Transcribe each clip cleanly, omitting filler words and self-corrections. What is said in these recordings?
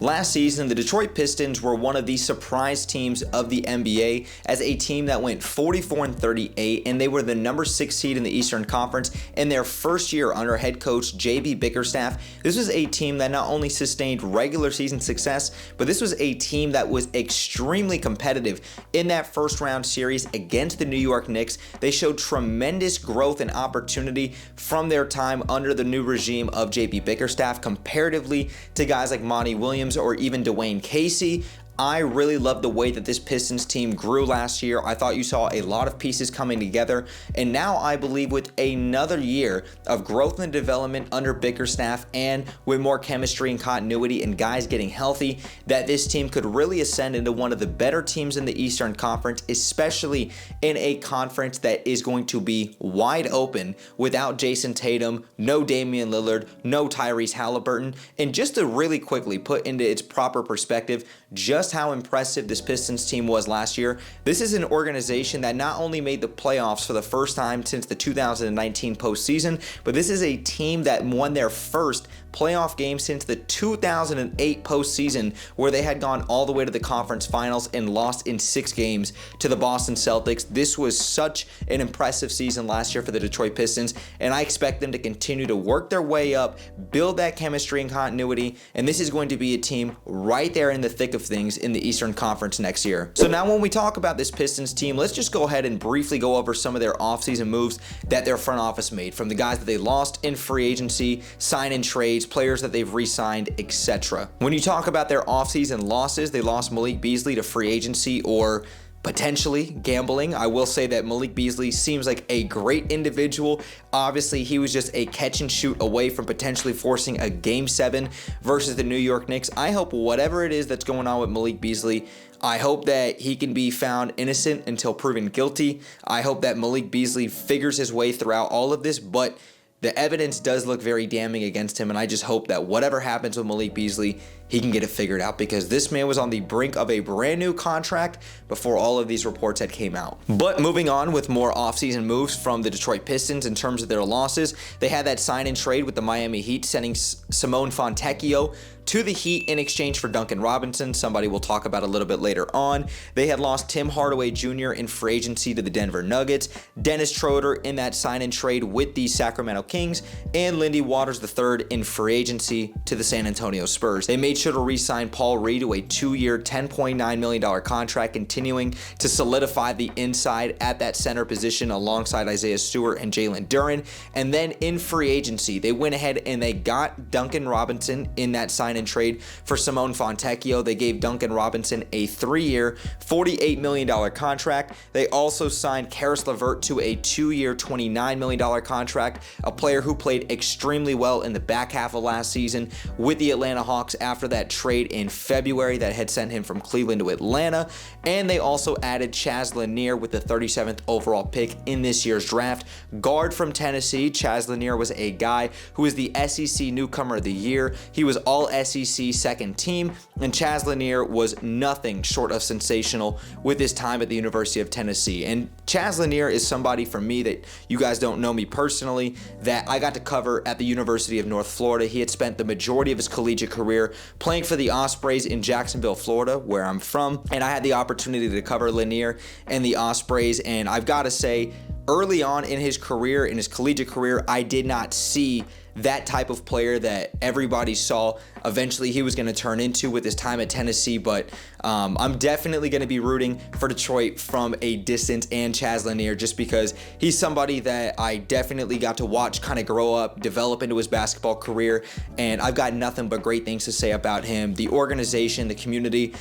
Last season, the Detroit Pistons were one of the surprise teams of the NBA as a team that went 44-38, and they were the number 6 seed in the Eastern Conference in their first year under head coach J.B. Bickerstaff. This was a team that not only sustained regular season success, but this was a team that was extremely competitive in that first round series against the New York Knicks. They showed tremendous growth and opportunity from their time under the new regime of J.B. Bickerstaff comparatively to guys like Monty Williams or even Dwayne Casey. I really loved the way that this Pistons team grew last year. I thought you saw a lot of pieces coming together, and now I believe with another year of growth and development under Bickerstaff and with more chemistry and continuity and guys getting healthy, that this team could really ascend into one of the better teams in the Eastern Conference, especially in a conference that is going to be wide open without Jason Tatum, no Damian Lillard, no Tyrese Halliburton. And just to really quickly put into its proper perspective just how impressive this Pistons team was last year, this is an organization that not only made the playoffs for the first time since the 2019 postseason, but this is a team that won their first playoff game since the 2008 postseason, where they had gone all the way to the conference finals and lost in 6 games to the Boston Celtics. This was such an impressive season last year for the Detroit Pistons, and I expect them to continue to work their way up, build that chemistry and continuity, and this is going to be a team right there in the thick of things in the Eastern Conference next year. So now when we talk about this Pistons team, let's just go ahead and briefly go over some of their offseason moves that their front office made, from the guys that they lost in free agency, sign and trades, players that they've re-signed, etc. When you talk about their offseason losses, they lost Malik Beasley to free agency or potentially gambling. I will say that Malik Beasley seems like a great individual. Obviously, he was just a catch and shoot away from potentially forcing a Game 7 versus the New York Knicks. I hope whatever it is that's going on with Malik Beasley, I hope that he can be found innocent until proven guilty. I hope that Malik Beasley figures his way throughout all of this, but the evidence does look very damning against him, and I just hope that whatever happens with Malik Beasley, he can get it figured out, because this man was on the brink of a brand new contract before all of these reports had came out. But moving on with more offseason moves from the Detroit Pistons in terms of their losses, they had that sign and trade with the Miami Heat, sending Simone Fontecchio to the Heat in exchange for Duncan Robinson, somebody we'll talk about a little bit later on. They had lost Tim Hardaway Jr. in free agency to the Denver Nuggets, Dennis Schroeder in that sign and trade with the Sacramento Kings, and Lindy Waters III in free agency to the San Antonio Spurs. They made sure to re-sign Paul Reed to a 2-year, $10.9 million contract, continuing to solidify the inside at that center position alongside Isaiah Stewart and Jalen Duren. And then in free agency, they went ahead and they got Duncan Robinson in that sign and trade for Simone Fontecchio. They gave Duncan Robinson a 3-year, $48 million contract. They also signed Karis LeVert to a 2-year, $29 million contract, a player who played extremely well in the back half of last season with the Atlanta Hawks after that trade in February that had sent him from Cleveland to Atlanta. And they also added Chaz Lanier with the 37th overall pick in this year's draft. Guard from Tennessee, Chaz Lanier was a guy who was the SEC Newcomer of the Year. He was all SEC second team, and Chaz Lanier was nothing short of sensational with his time at the University of Tennessee. And Chaz Lanier is somebody, for me, that you guys don't know me personally, that I got to cover at the University of North Florida. He had spent the majority of his collegiate career playing for the Ospreys in Jacksonville, Florida, where I'm from, and I had the opportunity to cover Lanier and the Ospreys, and I've got to say, early on in his career, in his collegiate career, I did not see that type of player that everybody saw eventually he was going to turn into with his time at Tennessee. But I'm definitely going to be rooting for Detroit from a distance and Chaz Lanier, just because he's somebody that I definitely got to watch kind of grow up, develop into his basketball career, and I've got nothing but great things to say about him. The organization, the community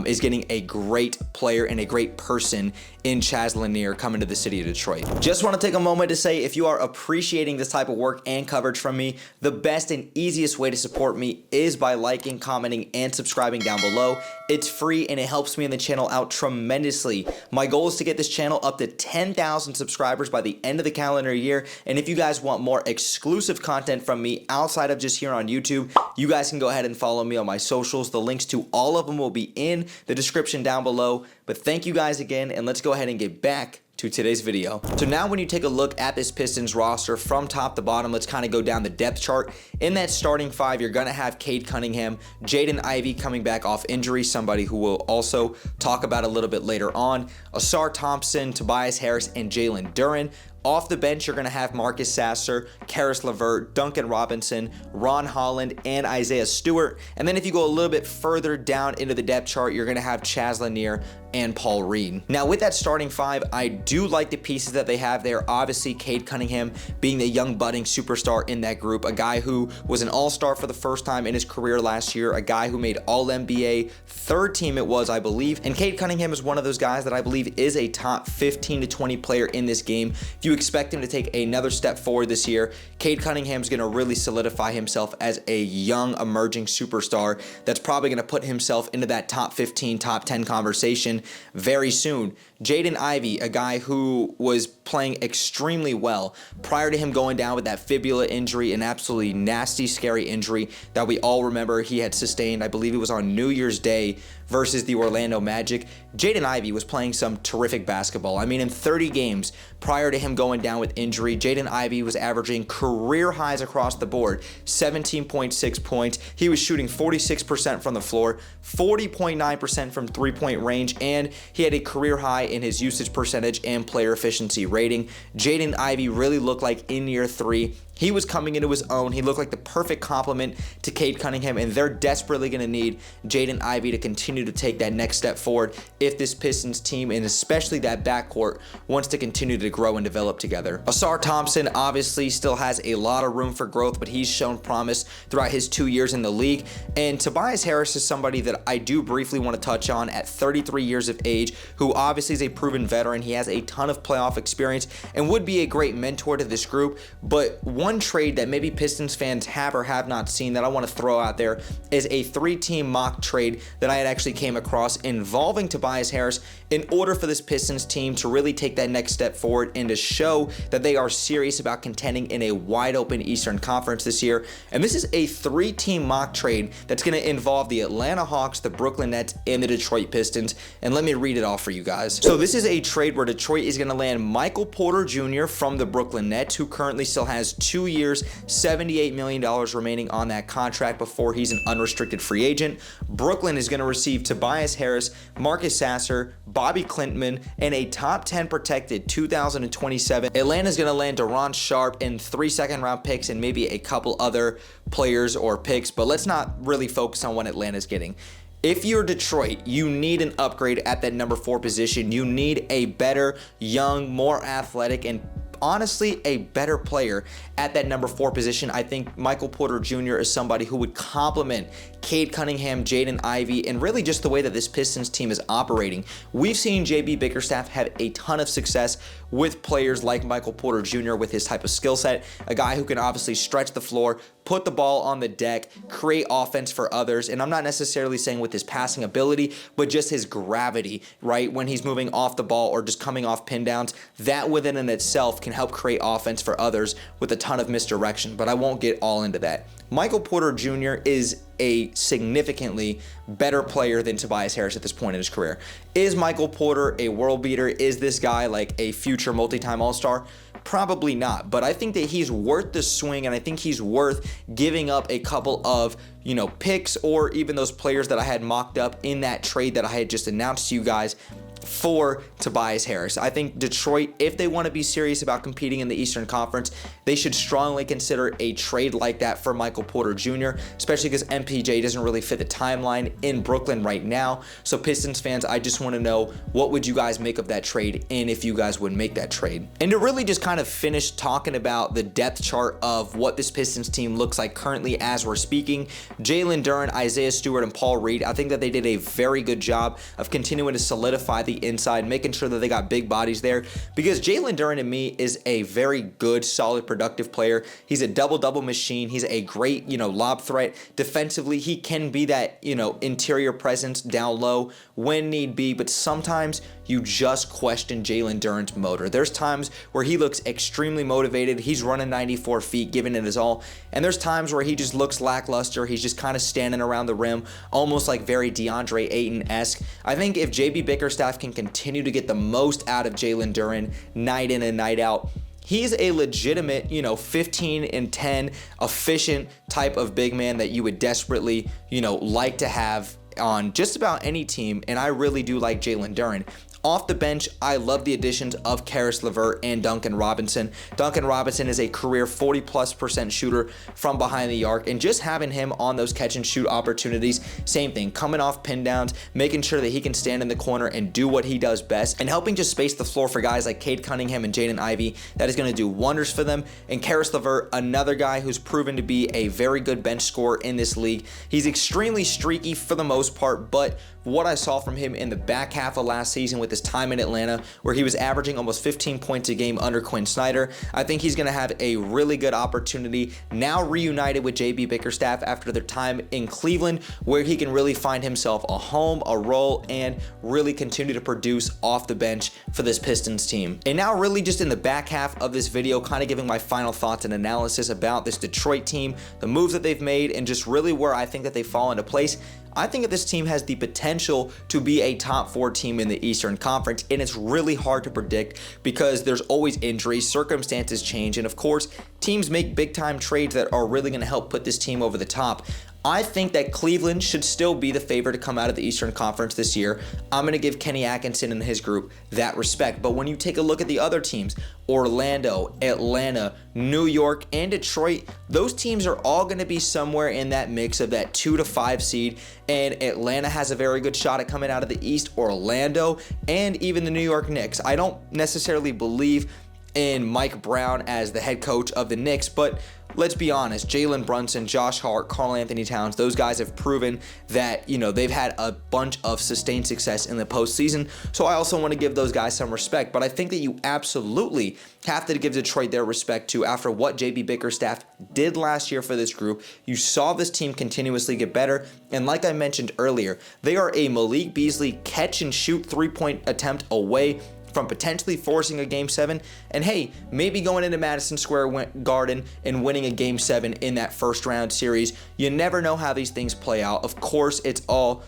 is getting a great player and a great person in Chaz Lanier coming to the city of Detroit. Just want to take a moment to say, if you are appreciating this type of work and coverage from me, the best and easiest way to support me is by liking, commenting, and subscribing down below. It's free and it helps me and the channel out tremendously. My goal is to get this channel up to 10,000 subscribers by the end of the calendar year, and if you guys want more exclusive content from me outside of just here on YouTube, you guys can go ahead and follow me on my socials. The links to all of them will be in the description down below. But thank you guys again, and let's go ahead and get back to to today's video. So now when you take a look at this Pistons roster from top to bottom, let's kind of go down the depth chart. In that starting five, you're going to have Cade Cunningham, Jaden Ivey coming back off injury, somebody who we'll also talk about a little bit later on, Ausar Thompson, Tobias Harris, and Jalen Duren. Off the bench, you're going to have Marcus Sasser, Karis LeVert, Duncan Robinson, Ron Holland, and Isaiah Stewart. And then if you go a little bit further down into the depth chart, you're going to have Chaz Lanier and Paul Reed. Now with that starting five, I do like the pieces that they have there. Obviously, Cade Cunningham being the young budding superstar in that group, a guy who was an all-star for the first time in his career last year, a guy who made All-NBA, third team it was, I believe. And Cade Cunningham is one of those guys that I believe is a top 15 to 20 player in this game. If you expect him to take another step forward this year, Cade Cunningham's going to really solidify himself as a young emerging superstar that's probably going to put himself into that top 15, top 10 conversation very soon. Jaden Ivey, a guy who was playing extremely well prior to him going down with that fibula injury, an absolutely nasty, scary injury that we all remember he had sustained. I believe it was on New Year's Day versus the Orlando Magic. Jaden Ivey was playing some terrific basketball. I mean, in 30 games prior to him going down with injury, Jaden Ivey was averaging career highs across the board, 17.6 points. He was shooting 46% from the floor, 40.9% from three-point range, and he had a career high in his usage percentage and player efficiency rating. Jaden Ivey really looked like in year three, he was coming into his own. He looked like the perfect complement to Cade Cunningham, and they're desperately going to need Jaden Ivey to continue to take that next step forward if this Pistons team, and especially that backcourt, wants to continue to grow and develop together. Ausar Thompson obviously still has a lot of room for growth, but he's shown promise throughout his 2 years in the league. And Tobias Harris is somebody that I do briefly want to touch on at 33 years of age, who obviously is a proven veteran. He has a ton of playoff experience and would be a great mentor to this group, but one trade that maybe Pistons fans have or have not seen that I want to throw out there is a 3-team mock trade that I had actually came across involving Tobias Harris in order for this Pistons team to really take that next step forward and to show that they are serious about contending in a wide open Eastern Conference this year. And this is a 3-team mock trade that's going to involve the Atlanta Hawks, the Brooklyn Nets, and the Detroit Pistons. And let me read it off for you guys. So this is a trade where Detroit is going to land Michael Porter Jr. from the Brooklyn Nets, who currently still has 2 years, $78 million remaining on that contract before he's an unrestricted free agent. Brooklyn is going to receive Tobias Harris, Marcus Sasser, Bobby Clintman, and a top 10 protected 2027. Atlanta's going to land Deron Sharp and 3 second-round picks and maybe a couple other players or picks, but let's not really focus on what Atlanta's getting. If you're Detroit, you need an upgrade at that number 4 position. You need a better, young, more athletic, and honestly a better player at that number 4 position. I think Michael Porter Jr. is somebody who would complement Cade Cunningham, Jaden Ivey, and really just the way that this Pistons team is operating. We've seen JB Bickerstaff have a ton of success with players like Michael Porter Jr. with his type of skill set, a guy who can obviously stretch the floor, put the ball on the deck, create offense for others. And I'm not necessarily saying with his passing ability, but just his gravity, right? When he's moving off the ball or just coming off pin downs, that within and itself can help create offense for others with a ton of misdirection, but I won't get all into that. Michael Porter Jr. is a significantly better player than Tobias Harris at this point in his career. Is Michael Porter a world beater? Is this guy like a future multi-time All-Star? Probably not, but I think that he's worth the swing, and I think he's worth giving up a couple of, picks or even those players that I had mocked up in that trade that I had just announced to you guys for Tobias Harris. I think Detroit, if they want to be serious about competing in the Eastern Conference, they should strongly consider a trade like that for Michael Porter Jr., especially because MPJ doesn't really fit the timeline in Brooklyn right now. So Pistons fans, I just want to know, what would you guys make of that trade and if you guys would make that trade? And to really just kind of finish talking about the depth chart of what this Pistons team looks like currently as we're speaking, Jalen Duren, Isaiah Stewart, and Paul Reed, I think that they did a very good job of continuing to solidify the inside, making sure that they got big bodies there, because Jalen Duren to me is a very good, solid, productive player. He's a double-double machine. He's a great, lob threat. Defensively, he can be that, interior presence down low when need be, but sometimes you just question Jalen Duren's motor. There's times where he looks extremely motivated. He's running 94 feet, giving it his all. And there's times where he just looks lackluster. He's just kind of standing around the rim, almost like very DeAndre Ayton-esque. I think if JB Bickerstaff can continue to get the most out of Jalen Duren night in and night out, he's a legitimate, 15 and 10 efficient type of big man that you would desperately, like to have on just about any team. And I really do like Jalen Duren. Off the bench, I love the additions of Caris LeVert and Duncan Robinson. Duncan Robinson is a career 40+% shooter from behind the arc, and just having him on those catch and shoot opportunities, same thing, coming off pin downs, making sure that he can stand in the corner and do what he does best, and helping just space the floor for guys like Cade Cunningham and Jaden Ivey. That is going to do wonders for them. And Caris LeVert, another guy who's proven to be a very good bench scorer in this league. He's extremely streaky for the most part, but what I saw from him in the back half of last season with his time in Atlanta, where he was averaging almost 15 points a game under Quinn Snyder, I think he's going to have a really good opportunity now reunited with JB Bickerstaff after their time in Cleveland, where he can really find himself a home, a role, and really continue to produce off the bench for this Pistons team. And now really just in the back half of this video, kind of giving my final thoughts and analysis about this Detroit team, the moves that they've made, and just really where I think that they fall into place. I think that this team has the potential to be a top 4 team in the Eastern Conference, and it's really hard to predict because there's always injuries, circumstances change, and of course, teams make big time trades that are really going to help put this team over the top. I think that Cleveland should still be the favorite to come out of the Eastern Conference this year. I'm going to give Kenny Atkinson and his group that respect. But when you take a look at the other teams, Orlando, Atlanta, New York, and Detroit, those teams are all going to be somewhere in that mix of that 2 to 5 seed. And Atlanta has a very good shot at coming out of the East. Orlando, and even the New York Knicks. I don't necessarily believe in Mike Brown as the head coach of the Knicks, but let's be honest, Jalen Brunson, Josh Hart, Karl Anthony Towns, those guys have proven that, they've had a bunch of sustained success in the postseason. So I also want to give those guys some respect. But I think that you absolutely have to give Detroit their respect too after what JB Bickerstaff did last year for this group. You saw this team continuously get better. And like I mentioned earlier, they are a Malik Beasley catch and shoot 3-point attempt away from potentially forcing a Game 7, and hey, maybe going into Madison Square Garden and winning a Game 7 in that first round series. You never know how these things play out. Of course, it's all,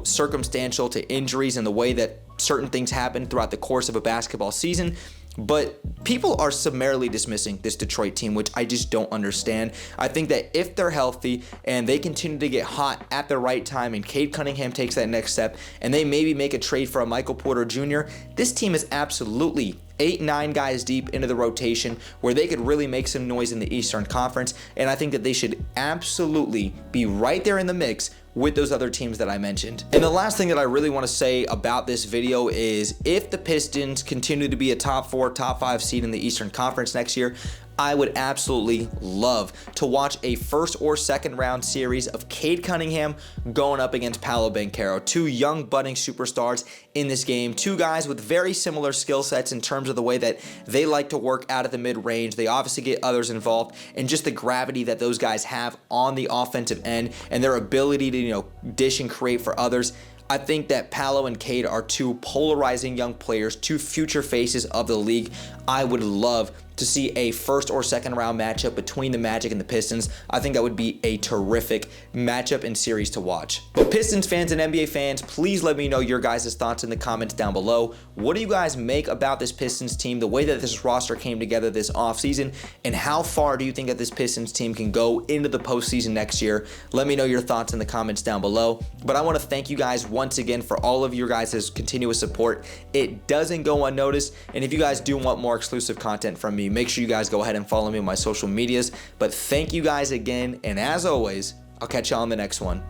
circumstantial to injuries and the way that certain things happen throughout the course of a basketball season. But people are summarily dismissing this Detroit team, which I just don't understand. I think that if they're healthy and they continue to get hot at the right time and Cade Cunningham takes that next step and they maybe make a trade for a Michael Porter Jr., this team is absolutely 8-9 guys deep into the rotation where they could really make some noise in the Eastern Conference. And I think that they should absolutely be right there in the mix with those other teams that I mentioned. And the last thing that I really want to say about this video is if the Pistons continue to be a top 4, top 5 seed in the Eastern Conference next year, I would absolutely love to watch a first or second round series of Cade Cunningham going up against Paolo Banchero, 2 young budding superstars in this game, 2 guys with very similar skill sets in terms of the way that they like to work out of the mid-range. They obviously get others involved, and just the gravity that those guys have on the offensive end and their ability to, dish and create for others. I think that Paolo and Cade are 2 polarizing young players, 2 future faces of the league. I would love to see a first or second round matchup between the Magic and the Pistons. I think that would be a terrific matchup and series to watch. But Pistons fans and NBA fans, please let me know your guys' thoughts in the comments down below. What do you guys make about this Pistons team, the way that this roster came together this offseason, and how far do you think that this Pistons team can go into the postseason next year? Let me know your thoughts in the comments down below. But I want to thank you guys once again for all of your guys' continuous support. It doesn't go unnoticed, and if you guys do want more exclusive content from me, make sure you guys go ahead and follow me on my social medias. But thank you guys again, and as always, I'll catch you on the next one.